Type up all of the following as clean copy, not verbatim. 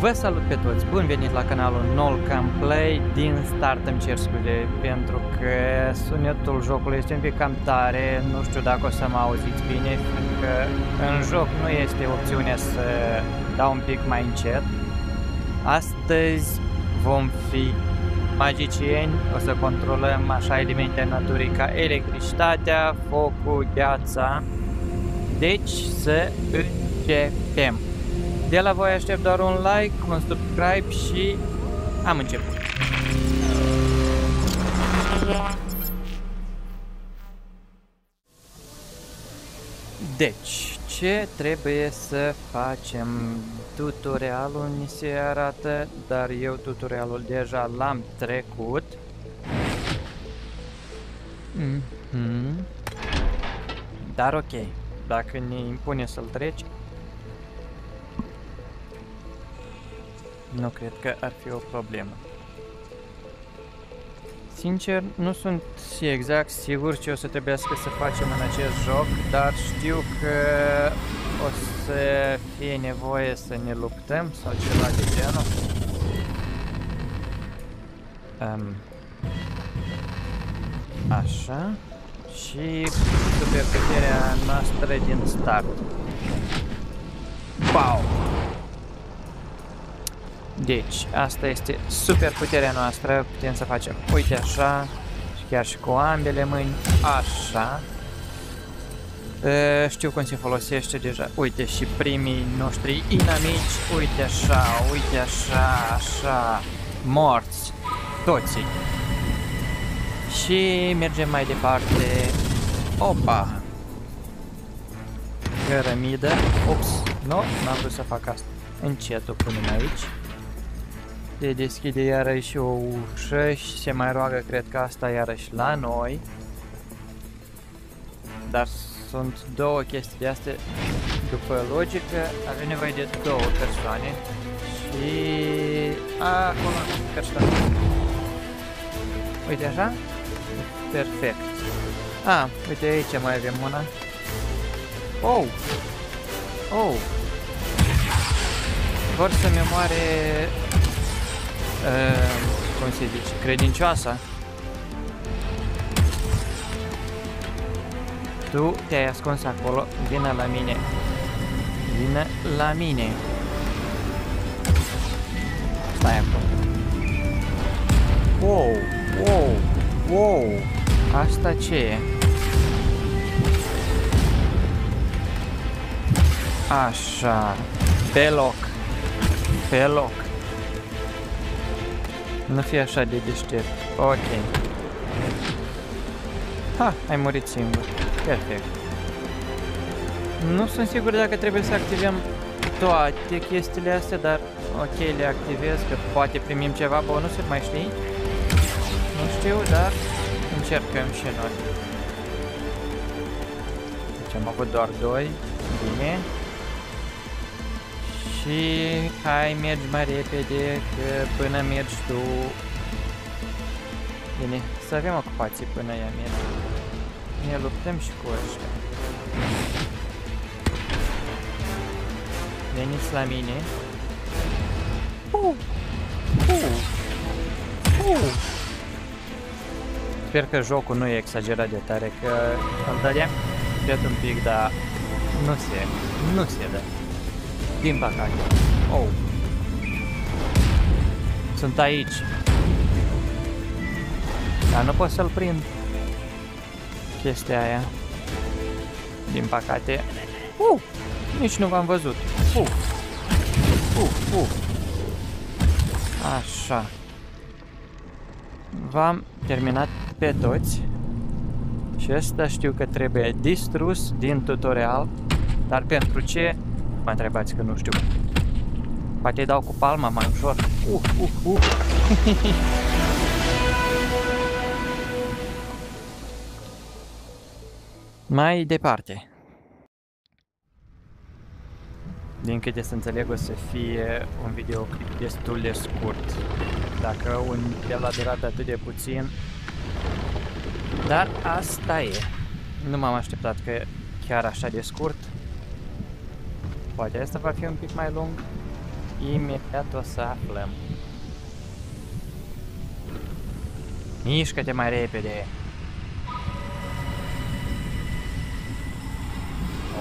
Vă salut pe toți! Bun venit la canalul Nolcam Play. Din start îmi cer scuze pentru că sunetul jocului este un pic cam tare. Nu știu dacă o să mă auziți bine, fiindcă în joc nu este opțiunea să dau un pic mai încet. Astăzi vom fi magicieni, o să controlăm așa elemente naturii ca electricitatea, focul, gheața. Deci să începem! De la voi aștept doar un like, un subscribe și am început. Deci, ce trebuie să facem? Tutorialul ni se arată, dar eu tutorialul deja l-am trecut. Dar ok, dacă ne impune să-l treci, nu cred că ar fi o problemă. Sincer, nu sunt exact sigur ce o să trebuiască să facem în acest joc, dar știu că o să fie nevoie să ne luptăm sau ceva de genul. Așa. Și superputerea noastră din start. Wow! Deci, asta este super puterea noastră, putem să facem, uite așa, și chiar și cu ambele mâini, așa. Știu cum se folosește deja, uite și primii noștri inamici, uite așa, așa, morți, toții. Și mergem mai departe, opa, cărămidă, ups, nu, n-am vrut să fac asta, încet o punem aici. Se deschide iarăși o ușă și se mai roagă, cred că asta iarăși la noi. Dar sunt două chestii de astea. După logică, avem nevoie de două persoane. Și... acolo, persoane. Uite așa? Perfect. Uite aici mai avem una. Oh! Oh! Vor să-mi omoare... cum se zice? Credincioasa. Tu te-ai ascuns acolo, vină la mine. Vină la mine. Stai acolo. Wow, wow, wow. Asta ce e? Așa. Pe loc. Pe loc. Nu fi așa de deștept. Ok. Ha, ai murit singur. Perfect. Nu sunt sigur dacă trebuie să activăm toate chestiile astea, dar ok, le activez, că poate primim ceva bonusuri, mai știi? Nu știu, dar încercăm și noi. Deci am avut doar 2. Bine. Și hai, mergi mai repede, că până mergi tu... Bine, să avem ocupații până ea merge. Ne luptăm și cu ăștia. Veniți la mine. Sper că jocul nu e exagerat de tare, că îl dădeam cred un pic, dar nu se dă. Din păcate. Oh. Sunt aici. Dar nu pot să-l prind. Chestia aia. Din păcate. Nici nu v-am văzut. Așa. V-am terminat pe toți. Și ăsta știu că trebuie distrus din tutorial. Dar pentru ce? Mă întrebați că nu știu. Poate îi dau cu palma mai ușor. Mai departe. Din câte să înțeleg, o să fie un videoclip destul de scurt. Dacă el a durat atât de puțin. Dar asta e. Nu m-am așteptat că chiar așa de scurt. Poate asta va fi un pic mai lung. Imediat o să aflăm. Mișcă-te mai repede!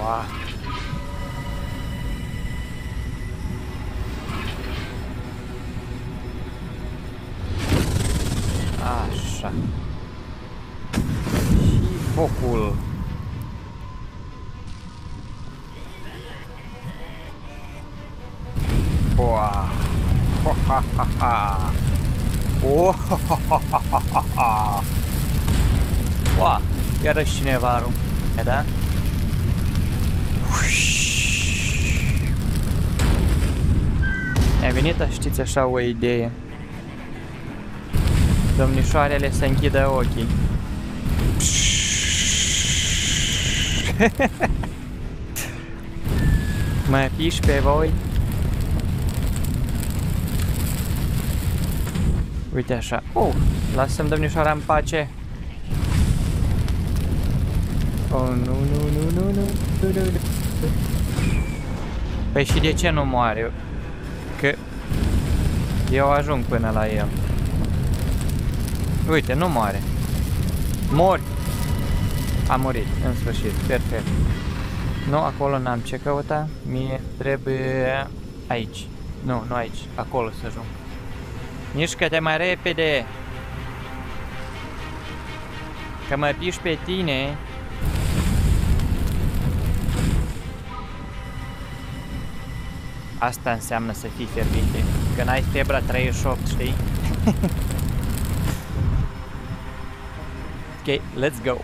Wow. Așa. Și focul. Wow. Ha ha ha ha. Oh, ha ha ha ha ha ha. Wow. Iarăși cineva aruncă, da? Mi-a venit, știți, așa o idee. Domnișoarele să închidă ochii. Mă piși pe voi? Uite așa. Lasă-mi domnișoara în pace. Oh, nu. Păi și de ce nu moare? Că eu ajung până la el. Uite, nu moare. Mori! A murit, în sfârșit, perfect. Nu, acolo n-am ce căuta. Mie trebuie aici. Nu aici, acolo să ajung. Mișcă-te mai repede! Că mă piși pe tine. Asta înseamnă să fii fierbinte. Că n-ai febra 38, știi? Ok, let's go!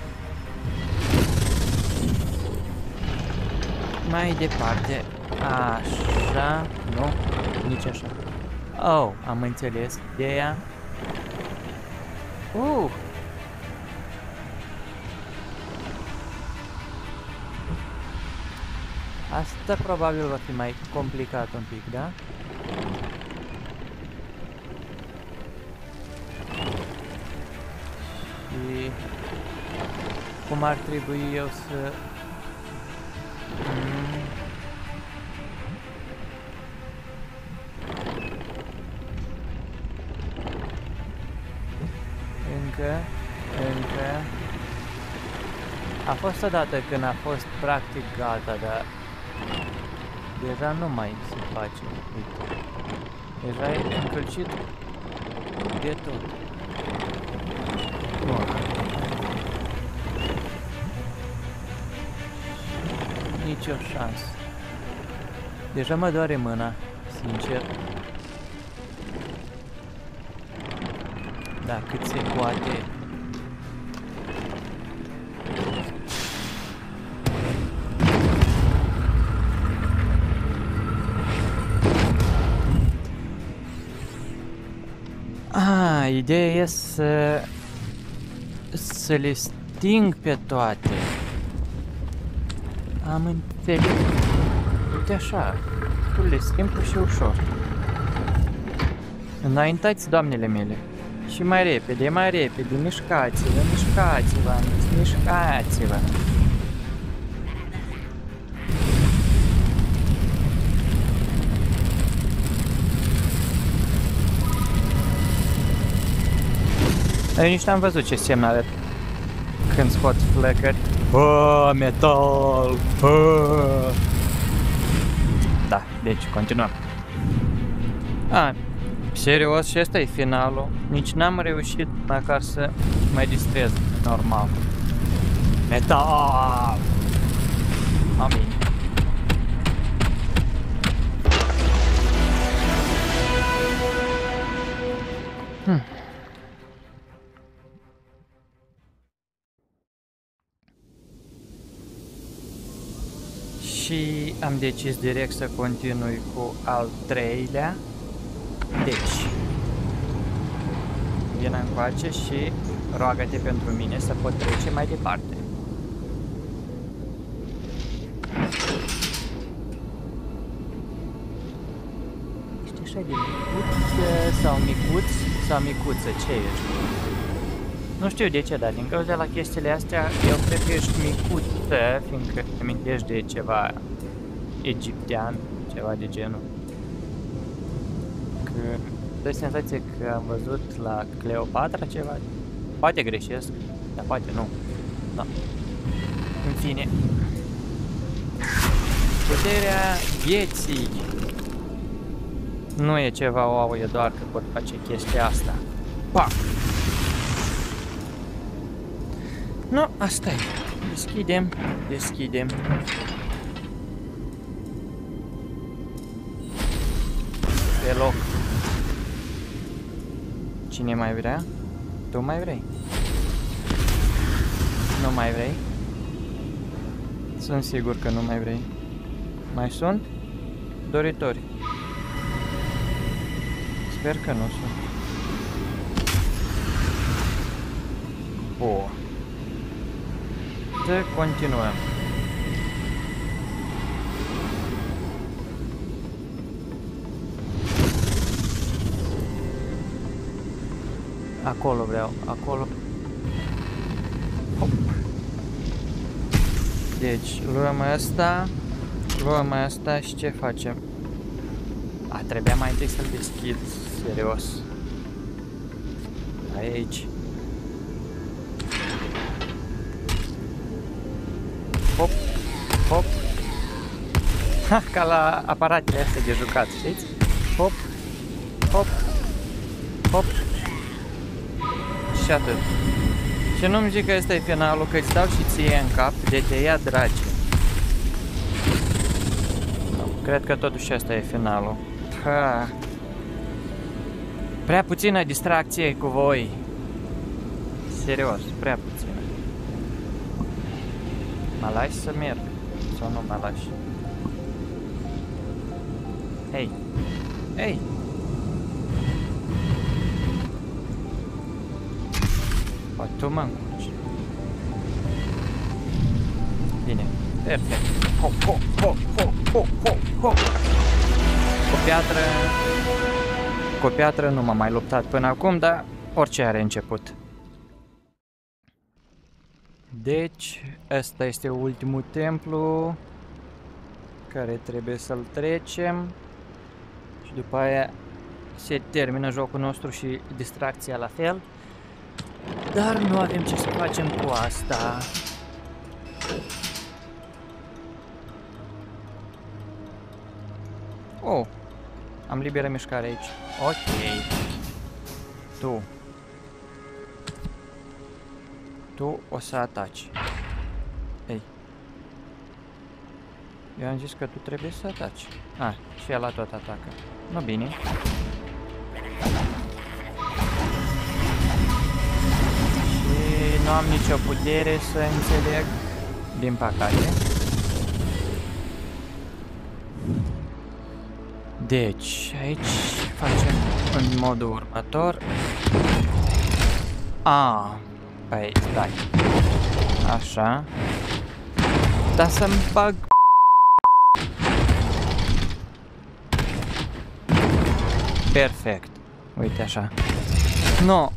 Mai departe. Așa. Nu, nici așa. Oh, am înțeles ideea. Asta probabil va fi mai complicat un pic, da? Și cum ar trebui eu să... Încă... A fost odată când a fost practic gata, dar... Deja nu mai se face, uite. Deja e încălcit de tot. Nici o șansă. Deja mă doare mâna, sincer. Da, cât se poate. Ideea e să le sting pe toate. Am înțeles. Uite așa, le simplu și ușor. Înaintați, doamnele mele. Și mai repede, mișcați-vă, mișcați-vă. Eu nici n-am văzut ce semn are când scot flăcări. Metal! Da, deci continuăm. Serios, și ăsta e finalul. Nici n-am reușit măcar să mă distrez normal. Metal! Amin. Și am decis direct să continui cu al treilea. Deci, vin încoace și roagă-te pentru mine să pot trece mai departe. Ești așa de micuț sau micuță, ce ești? Nu știu de ce, dar din cauza la chestiile astea, eu cred că ești micuță, fiindcă te amintești de ceva egiptean, ceva de genul. dă senzație că am văzut la Cleopatra ceva. Poate greșesc, dar poate nu. Da. În fine. Puterea vieții. Nu e ceva wow, e doar că pot face chestia asta. Pa! Nu, asta e. Deschidem, deschidem. Pe loc. Cine mai vrea? Tu mai vrei? Nu mai vrei? Sunt sigur că nu mai vrei. Mai sunt? Doritori. Sper că nu sunt. Bun. Să continuăm. Acolo vreau, acolo. Hop. Deci, luăm asta și ce facem? A, trebuia mai întâi să-l deschid, serios. Aici. Hop, hop. Ha, ca la aparatele astea de jucat, știți? Hop, hop, hop. Și atât. Și nu-mi zic că ăsta e finalul, că îți dau și ție în cap de te ia dragi. Cred că totuși ăsta e finalul. Ha. Prea puțină distracție cu voi. Serios, prea puțină. Mă lași să merg? Sau nu mă lași? Hei! Hei! Poate tu mă încurci. Bine, perfect. Hop, hop, hop, hop, hop, hop, hop. Cu piatră nu m-am mai luptat până acum, dar orice are început. Deci, ăsta este ultimul templu care trebuie să-l trecem și după aia se termină jocul nostru și distracția la fel. Dar nu avem ce să facem cu asta. Oh, am liberă mișcare aici. Ok. Tu o să ataci. Ei. Eu am zis că tu trebuie să ataci. Ah, și ăla tot atacă. Nu bine. Și nu am nicio putere să înțeleg. Din păcate. Deci, aici facem în modul următor. Păi, stai. Așa. Dar să-mi bag... Perfect. Uite așa. No.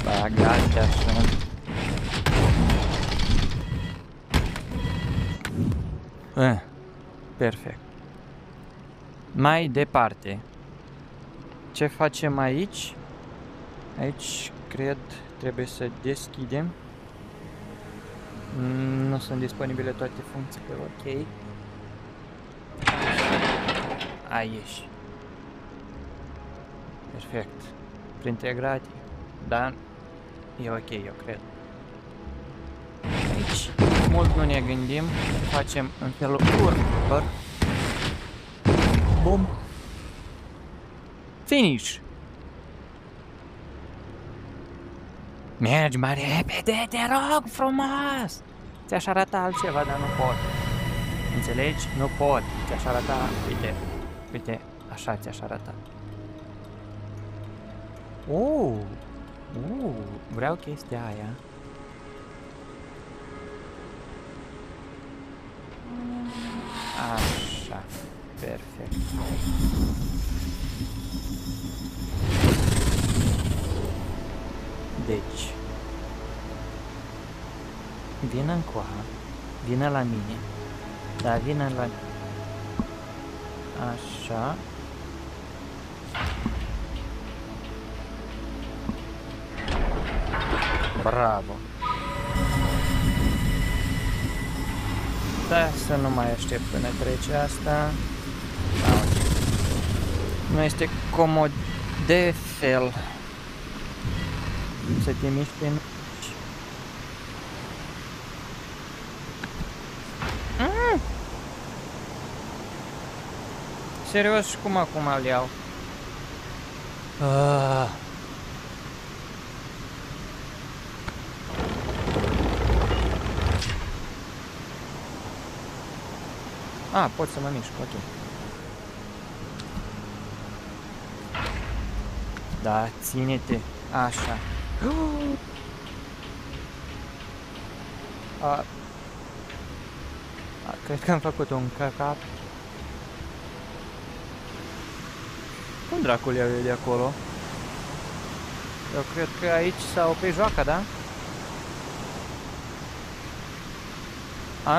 Bagați așa. Perfect. Mai departe. Ce facem aici? Aici, cred, trebuie să deschidem. Nu sunt disponibile toate funcțiile, ok. Aici. Perfect. Printre gratii. Dar e ok, eu cred. Aici, mult nu ne gândim. Facem în felul următor. Bum. Finish. Mergi mai repede, te rog frumos! Ți-aș arăta altceva, dar nu pot. Înțelegi? Nu pot. Ți-aș arăta, uite, uite, așa ți-aș arăta. Vreau chestia aia. Așa, perfect. Deci, vină încoa, vină la mine, dar vină la... Așa, Bravo! Da, să nu mai aștept până trece asta. Nu este comod de fel să te miști prin aici. Serios, și cum acum îl iau? Pot să mă mișc, ok. Da, ține-te, așa. Cred că am făcut un cacat. Cum dracul iau eu de acolo? Eu cred că aici s-a oprit joaca, da?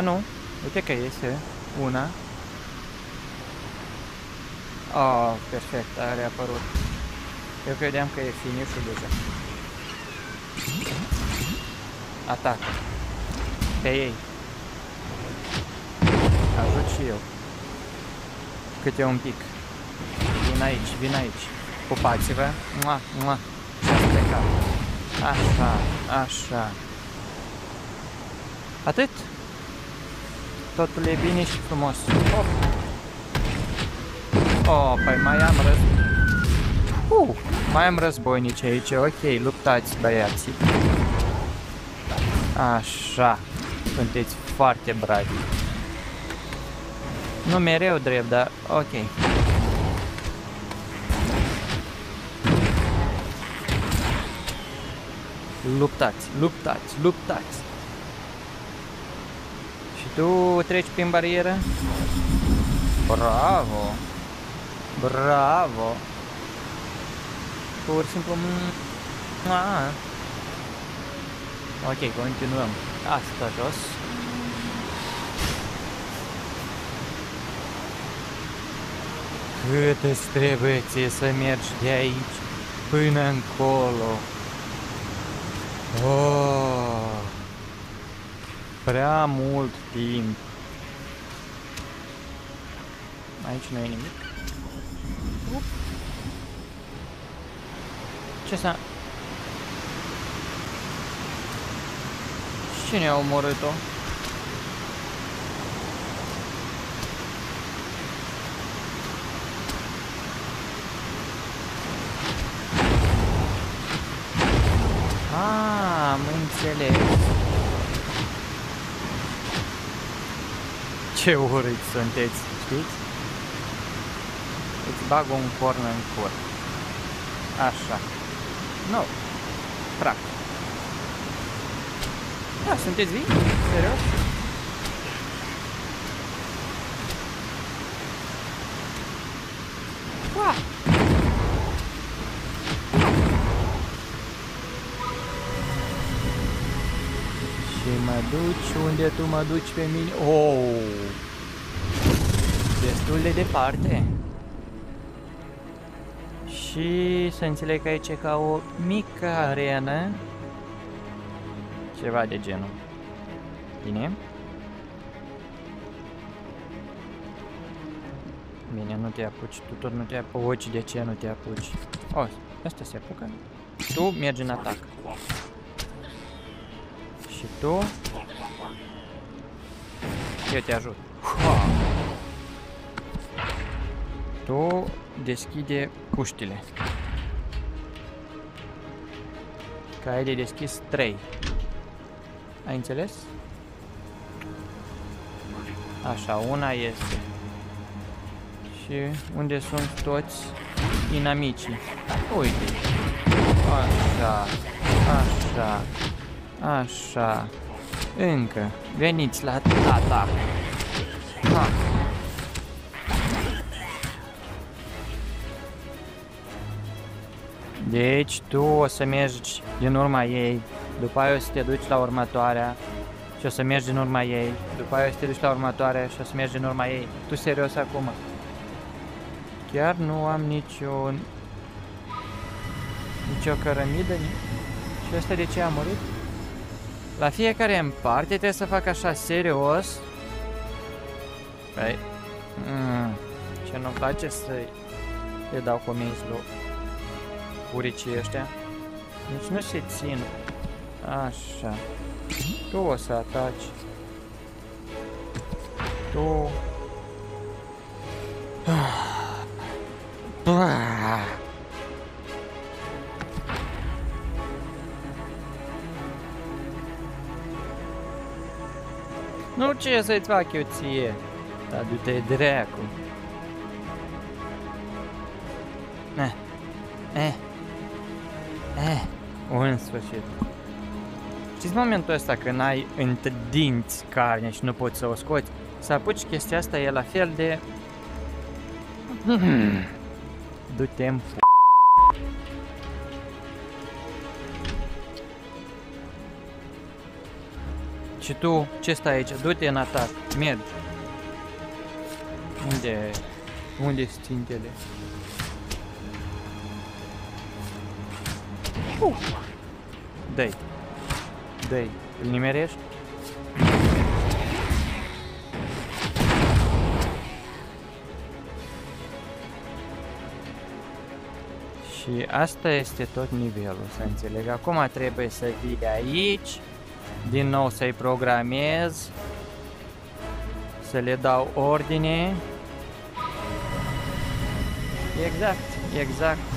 Nu. Uite că este una. Perfect, a reapărut. Eu credeam că e finish-ul deja. Atac. Pe ei. Ajut și eu. Câte un pic. Vin aici, vin aici. Pupați-vă. Mua, mua. Și-ați plecat. Așa, așa. Atât? Totul e bine și frumos. Păi mai am mai am războinici aici, ok, luptați băiații. Așa, sunteți foarte bravi. Nu mereu drept, dar ok. Luptați, luptați, luptați. Și tu treci prin barieră? Bravo! Bravo! Pur și simplu... Ok, continuăm. Asta jos. Cât îți trebuie ție să mergi de aici până încolo? Prea mult timp. Aici nu e nimic. Ce s-a... Cine a omorât-o? Am înțeles. Ce urâți sunteți, știți? Îți bag un corn în cur. Așa. Nu. Prac. Da, sunteți vii? Serios? Și mă duci unde tu mă duci pe mine? Destul de departe. Și să înțeleg că aici e ca o mică arenă. Ceva de genul. Bine. Bine, nu te apuci. Tu tot nu te apuci. De ce nu te apuci? Asta se apucă. Tu mergi în atac. Și tu... Eu te ajut. Tu deschide cuștile. Că ai de deschis 3. Ai înțeles? Așa, una este. Și unde sunt toți inamicii? Uite. Așa. Așa. Așa. Încă. Veniți la tata. Ha. Deci tu o să mergi din urma ei, după aia o să te duci la următoarea și o să mergi din urma ei, după aia o să te duci la următoarea și o să mergi din urma ei. Tu serios acum? Chiar nu am nicio cărămidă? Și ăsta de ce a murit? La fiecare în parte trebuie să fac așa serios. Păi... Ce nu-mi place să le dau comenzi lui buricii ăștia. Nici nu se țin. Așa. Tu o să ataci. Tu... Nu ce să-ți fac eu ție, dar du-te dracu. În sfârșit. Știți momentul ăsta când ai între dinți carne și nu poți să o scoți? Să apuci chestia asta e la fel de... Du-te în f***. Și tu, ce stai aici? Du-te în atac. Mergi. Unde sunt țintele? Dă-i. Dă-i. Îl nimerești? Și asta este tot nivelul, să înțeleg. Acum trebuie să vii aici, din nou să-i programez, să le dau ordine. Exact.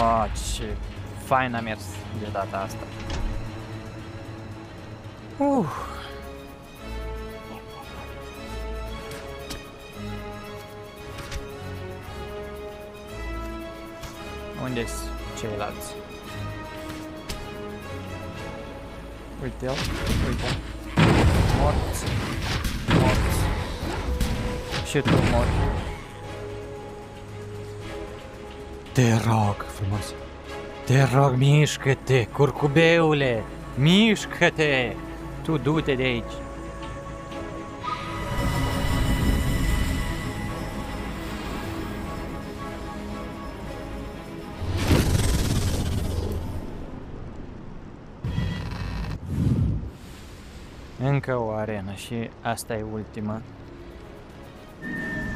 Oh, ce fain a mers de data asta. Unde-s ceilalți? Uite-l, uite-l. Morți. Și tu mori. Te rog frumos. Te rog, mișcă-te, curcubeule. Mișcă-te. Tu du-te de aici. Încă o arenă și asta e ultima.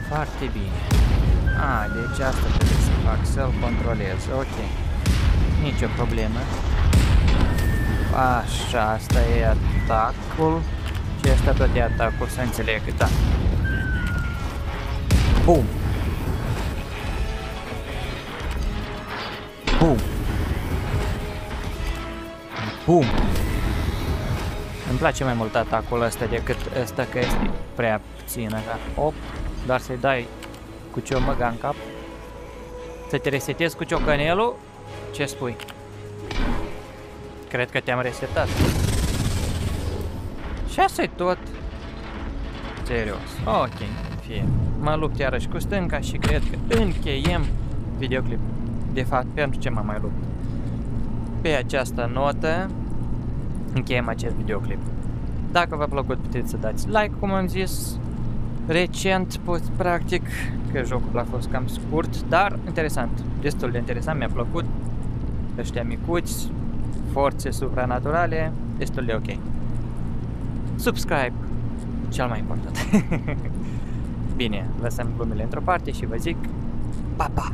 Foarte bine. Deci asta trebuie să fac, să-l controlez. Ok. Nici o problemă. Așa, asta e atacul. Și asta tot e atacul, să înțeleg, da. Bum! Bum! Bum! Îmi place mai mult atacul ăsta decât ăsta, că este prea puțin așa. Op, doar să-i dai cu ciomăga în cap. Să te resetezi cu ciocanelul? Ce spui? Cred că te-am resetat. Și asta-i tot. Serios. Ok, fie. Mă lupt iarăși cu stânca și cred că încheiem videoclipul. De fapt, pentru ce mă mai lupt? Pe această notă încheiem acest videoclip. Dacă v-a plăcut, puteți să dați like, cum am zis recent, practic, că jocul a fost cam scurt, dar interesant, destul de interesant, mi-a plăcut. Ăștia micuți, forțe supranaturale, destul de ok. Subscribe, cel mai important. Bine, lăsăm glumele într-o parte și vă zic pa, pa!